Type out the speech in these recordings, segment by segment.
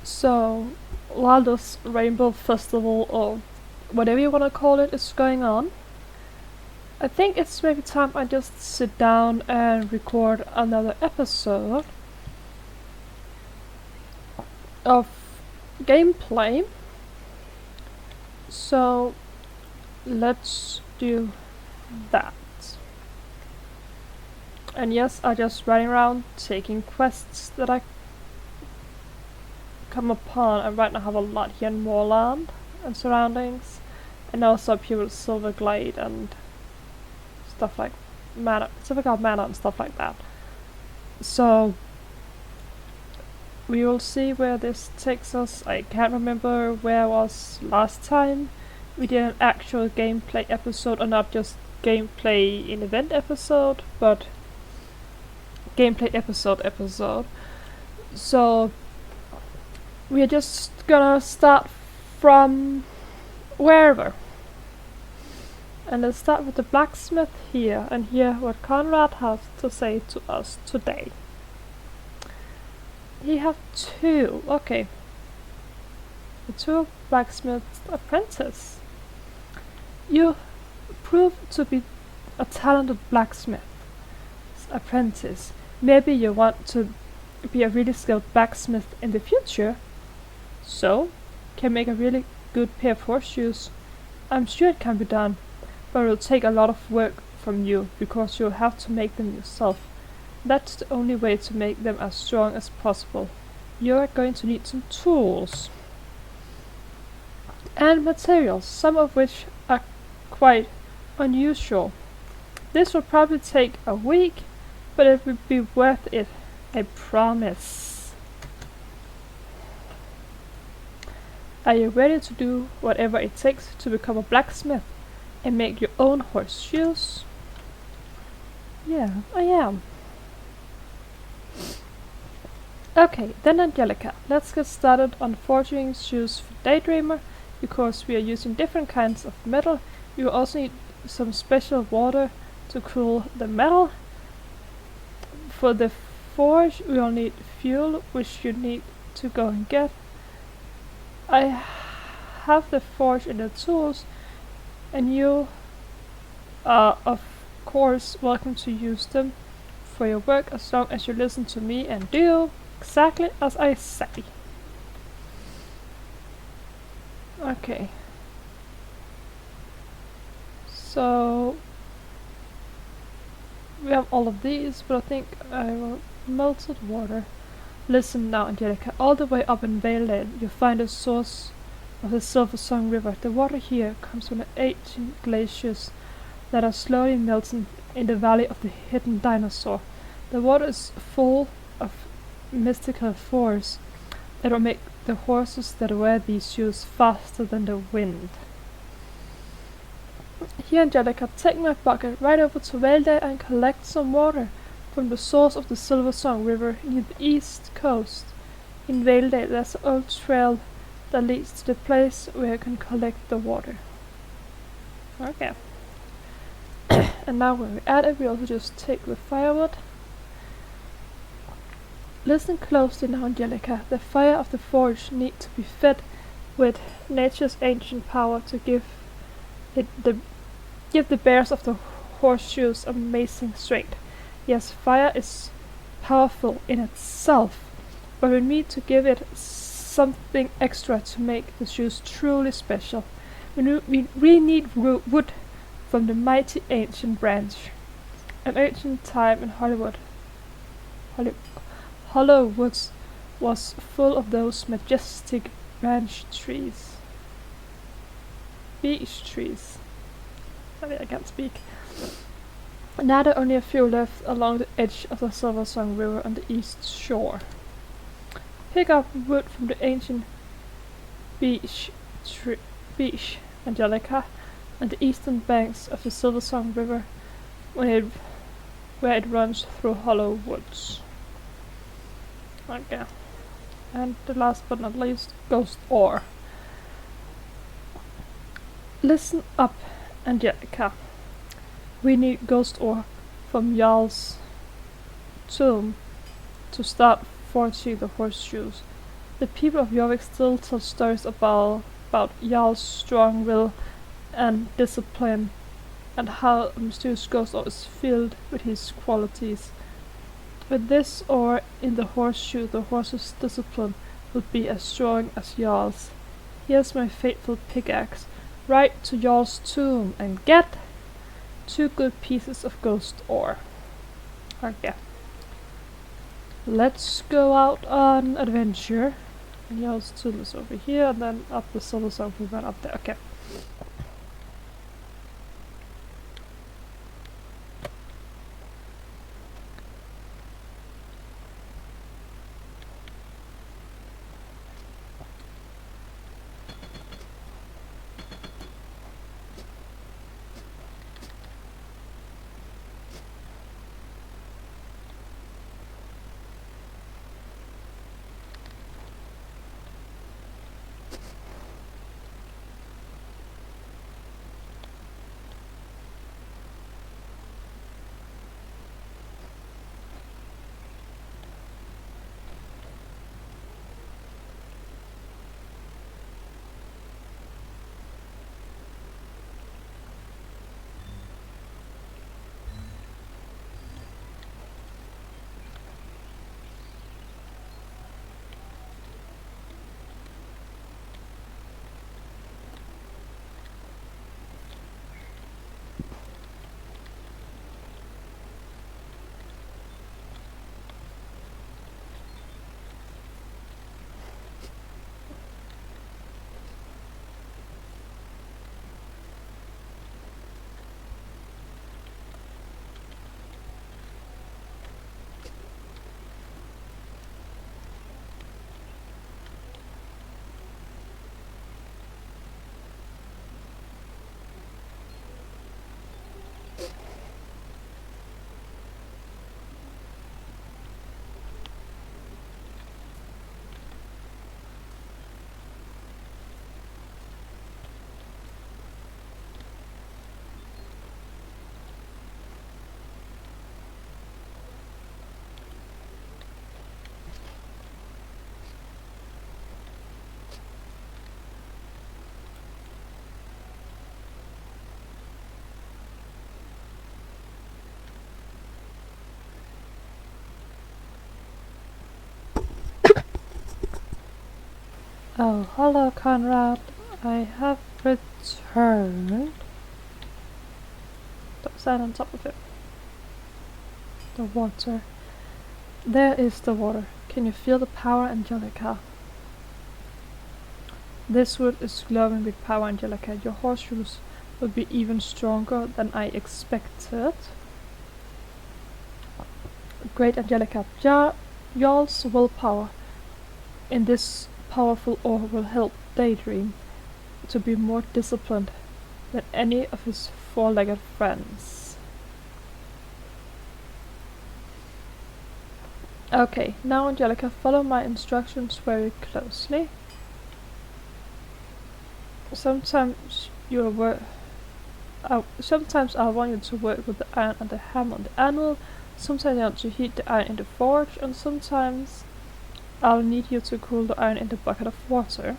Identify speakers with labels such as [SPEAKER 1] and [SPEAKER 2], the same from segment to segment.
[SPEAKER 1] So, while this rainbow festival, or whatever you want to call it, is going on, I think it's maybe time I just sit down and record another episode of gameplay. So, let's do that. And yes, I just running around taking quests that I come upon, and right now I have a lot here in Moorland and surroundings, and also up here with Silverglade and stuff like mana, Silverglade mana and stuff like that. So we will see where this takes us. I can't remember where I was last time we did an actual gameplay episode, or not just gameplay in event episode, but gameplay episode. So we are just gonna start from wherever. And let's start with the blacksmith here and hear what Conrad has to say to us today. He have two, okay. The two blacksmith's apprentice. You prove to be a talented blacksmith apprentice. Maybe you want to be a really skilled blacksmith in the future, so can make a really good pair of horseshoes. I'm sure it can be done, but it will take a lot of work from you because you'll have to make them yourself. That's the only way to make them as strong as possible. You're going to need some tools and materials, some of which are quite unusual. This will probably take a week, but it will be worth it, I promise. Are you ready to do whatever it takes to become a blacksmith and make your own horseshoes? Yeah, I am. Okay, then Angelica, let's get started on forging shoes for Daydreamer, because we are using different kinds of metal. You also need some special water to cool the metal. For the forge, we will need fuel, which you need to go and get. I have the forge and the tools, and you are of course welcome to use them for your work as long as you listen to me and do exactly as I say. Okay. So we have all of these, but I think I will melted water. Listen now, Angelica. All the way up in Vale, you find the source of the Silver Song River. The water here comes from the ancient glaciers that are slowly melting in the valley of the hidden dinosaur. The water is full of mystical force that will make the horses that wear these shoes faster than the wind. Here, Angelica, take my bucket right over to Velde and collect some water from the source of the Silver Song River near the east coast. In Velde, there's an old trail that leads to the place where you can collect the water. Okay. And now when we add it, we also just take the firewood. Listen closely now, Angelica. The fire of the forge needs to be fed with nature's ancient power to give the bearers of the horseshoes amazing strength. Yes, fire is powerful in itself, but we need to give it something extra to make the shoes truly special. We need wood from the mighty ancient branch. An ancient time in Hollow Woods was full of those majestic branch trees. Beech trees. I can't speak. Now there are only a few left along the edge of the Silver Song River on the east shore. Pick up wood from the ancient beech, Angelica, on the eastern banks of the Silver Song River, where it runs through Hollow Woods. Okay. And the last but not least, ghost ore. Listen up, Angelica. We need ghost ore from Jarl's tomb to start forging the horseshoes. The people of Jorvik still tell stories about Jarl's strong will and discipline, and how a mysterious ghost ore is filled with his qualities. With this ore in the horseshoe, the horse's discipline would be as strong as Jarl's. Here's my faithful pickaxe. Ride to Jarl's tomb and get 2 good pieces of ghost ore. Okay. Let's go out on adventure. And Jarl's tomb is over here, and then up the silver zone we went up there. Okay. Oh, hello, Conrad. I have returned. Don't stand on top of it. The water. There is the water. Can you feel the power, Angelica? This wood is glowing with power, Angelica. Your horseshoes will be even stronger than I expected. Great, Angelica. Jarl's willpower in this powerful ore will help Daydream to be more disciplined than any of his four-legged friends. Okay, now Angelica, follow my instructions very closely. Sometimes sometimes I want you to work with the iron and the hammer on the anvil, sometimes I want to heat the iron in the forge, and sometimes I'll need you to cool the iron in the bucket of water.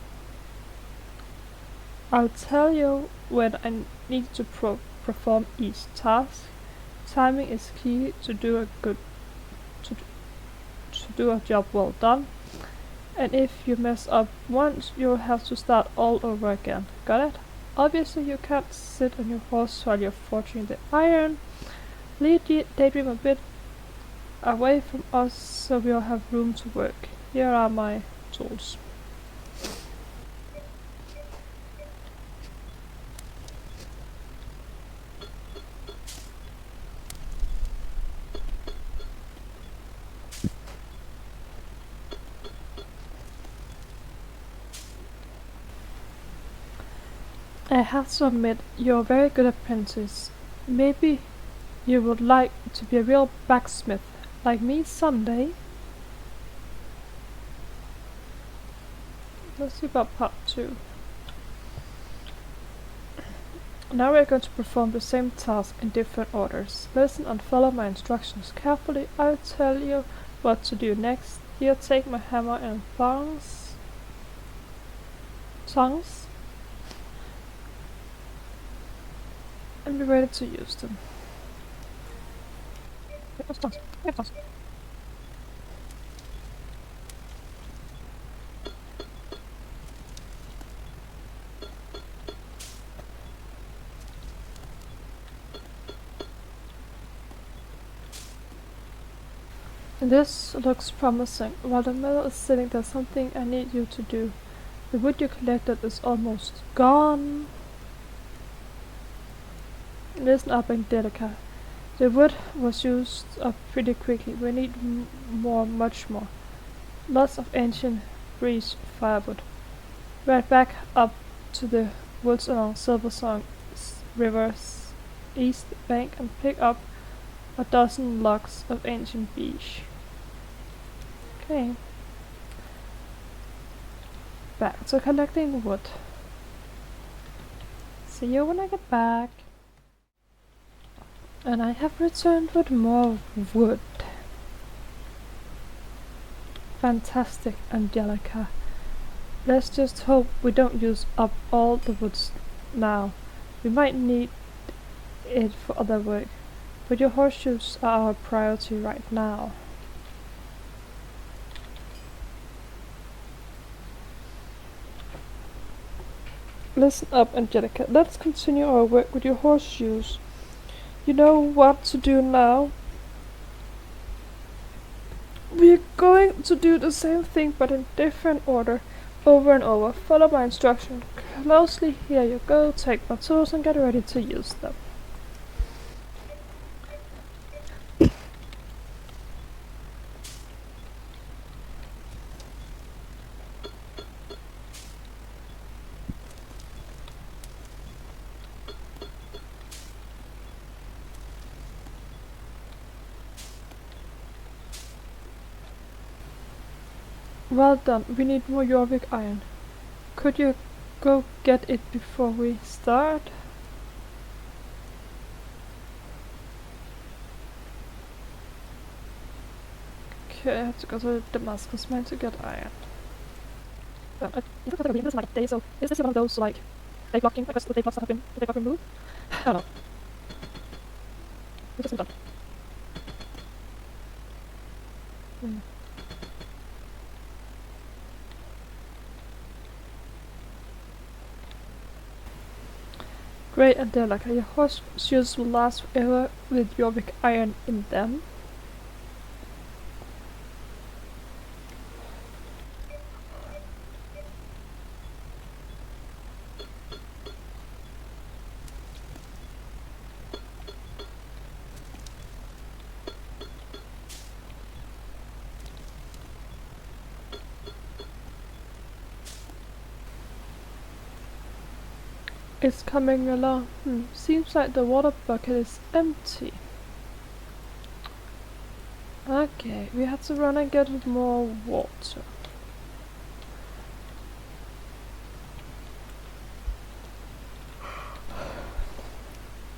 [SPEAKER 1] I'll tell you when I need to perform each task. Timing is key to do a job well done. And if you mess up once, you'll have to start all over again. Got it? Obviously you can't sit on your horse while you're forging the iron. Lead Daydream a bit away from us so we'll have room to work. Here are my tools. I have to admit, you're a very good apprentice. Maybe you would like to be a real blacksmith, like me someday. Let's see about part 2. Now we're going to perform the same task in different orders. Listen and follow my instructions carefully. I'll tell you what to do next. Here, take my hammer and thongs. songs and be ready to use them. This looks promising. While the metal is sitting, there's something I need you to do. The wood you collected is almost gone. Listen up, Angelica. The wood was used up pretty quickly. We need more, much more. Lots of ancient breeze firewood. Right back up to the woods along Silversong River's east bank and pick up a dozen logs of ancient beech. Okay. Back to collecting wood. See you when I get back. And I have returned with more wood. Fantastic, Angelica. Let's just hope we don't use up all the woods now. We might need it for other work. But your horseshoes are our priority right now. Listen up, Angelica. Let's continue our work with your horseshoes. You know what to do now. We're going to do the same thing but in different order, over and over. Follow my instruction closely. Here you go. Take my tools and get ready to use them. Well done. We need more Jorvik iron. Could you go get it before we start? Okay, I have to go to the Damascus mine to get iron. It looks like this is like a day, so is this one of those like day blocking requests with day blocks that have been removed? I don't know. This isn't done. Great, Angelica. Your horseshoes will last forever with Jorvik iron in them. It's coming along. Seems like the water bucket is empty. Okay, we have to run and get more water.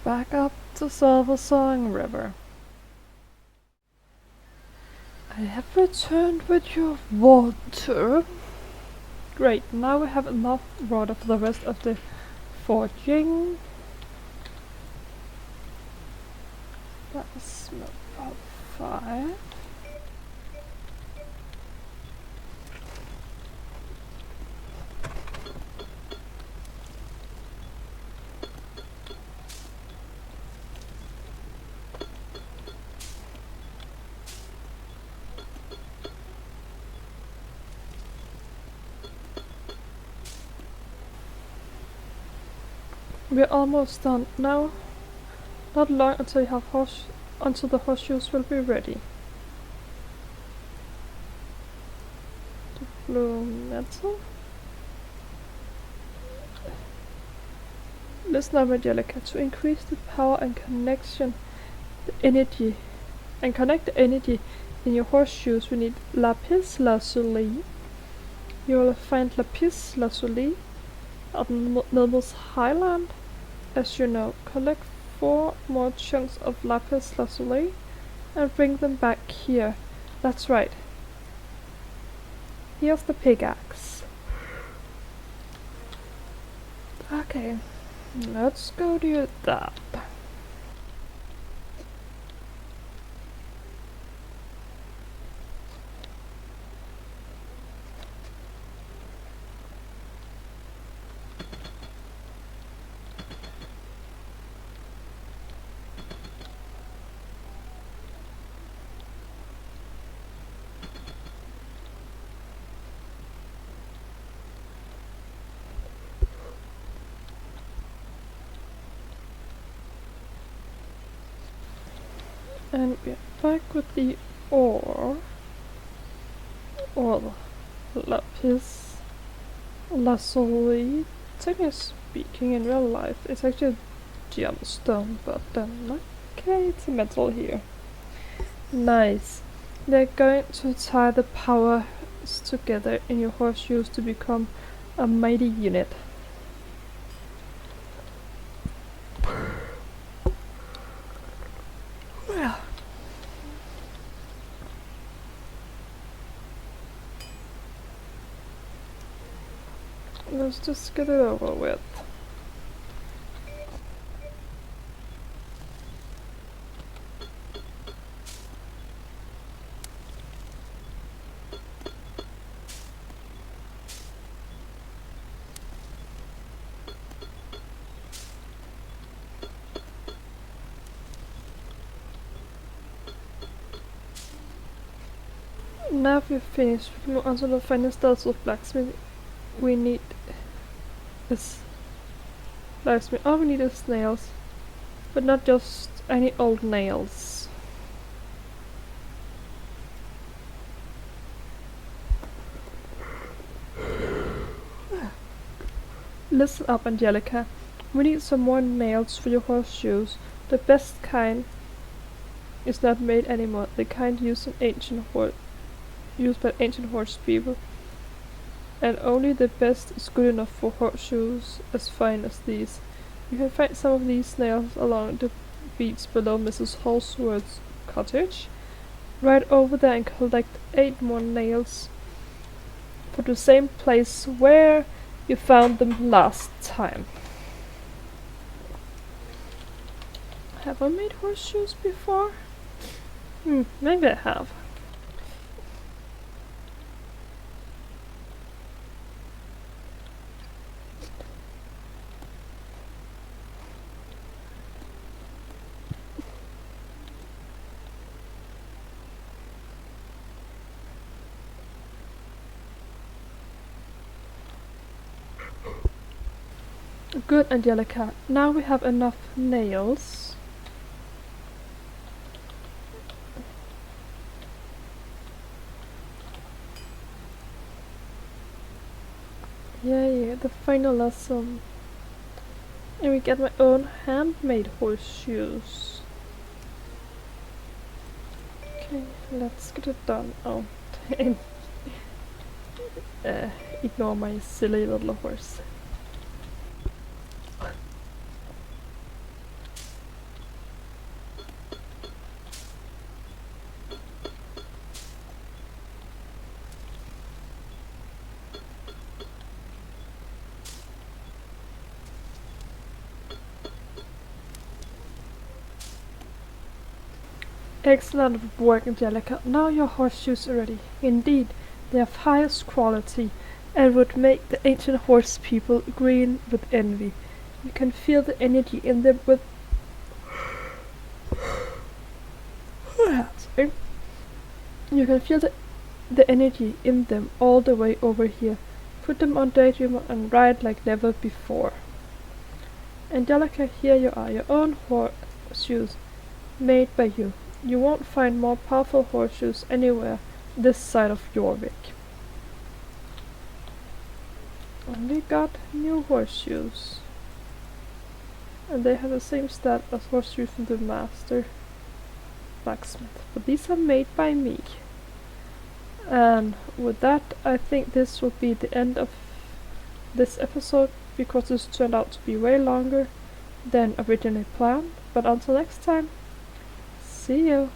[SPEAKER 1] Back up to Silversong River. I have returned with your water. Great, now we have enough water for the rest of the foraging. That's about 5. We're almost done now. Not long until you have until the horseshoes will be ready. The blue metal. Listen up, Angelica. To increase the power and connection, the energy, and connect the energy in your horseshoes, we need lapis lazuli. You will find lapis lazuli at Melville's Highland. As you know, collect 4 more chunks of lapis lazuli and bring them back here. That's right. Here's the pickaxe. Okay, let's go do that. And we're back with the ore, or lapis lazuli. Technically speaking, in real life, it's actually a gemstone, but okay, it's a metal here. Nice. They're going to tie the powers together in your horseshoes to become a mighty unit. Well, let's just get it over with. Now we're finished. We move on to the final steps of blacksmith. We need is blacksmith. All we need is nails, but not just any old nails. Listen up, Angelica. We need some more nails for your horseshoes. The best kind is not made anymore. The kind used by ancient horse people. And only the best is good enough for horseshoes as fine as these. You can find some of these nails along the beach below Mrs. Holsworth's cottage. Ride over there and collect 8 more nails for the same place where you found them last time. Have I made horseshoes before? Maybe I have. Good, Angelica. Now we have enough nails. Yay, the final lesson. And we get my own handmade horseshoes. Okay, let's get it done. Oh, ignore my silly little horse. Excellent work, Angelica. Now your horseshoes are ready. Indeed, they are of highest quality, and would make the ancient horse people green with envy. You can feel the energy in them with... Sorry. You can feel the energy in them all the way over here. Put them on Daydreamer and ride like never before. Angelica, here you are, your own horseshoes, made by you. You won't find more powerful horseshoes anywhere this side of Jorvik. And we got new horseshoes. And they have the same stat as horseshoes from the master blacksmith. But these are made by me. And with that, I think this will be the end of this episode, because this turned out to be way longer than originally planned. But until next time, see you.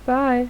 [SPEAKER 1] Bye.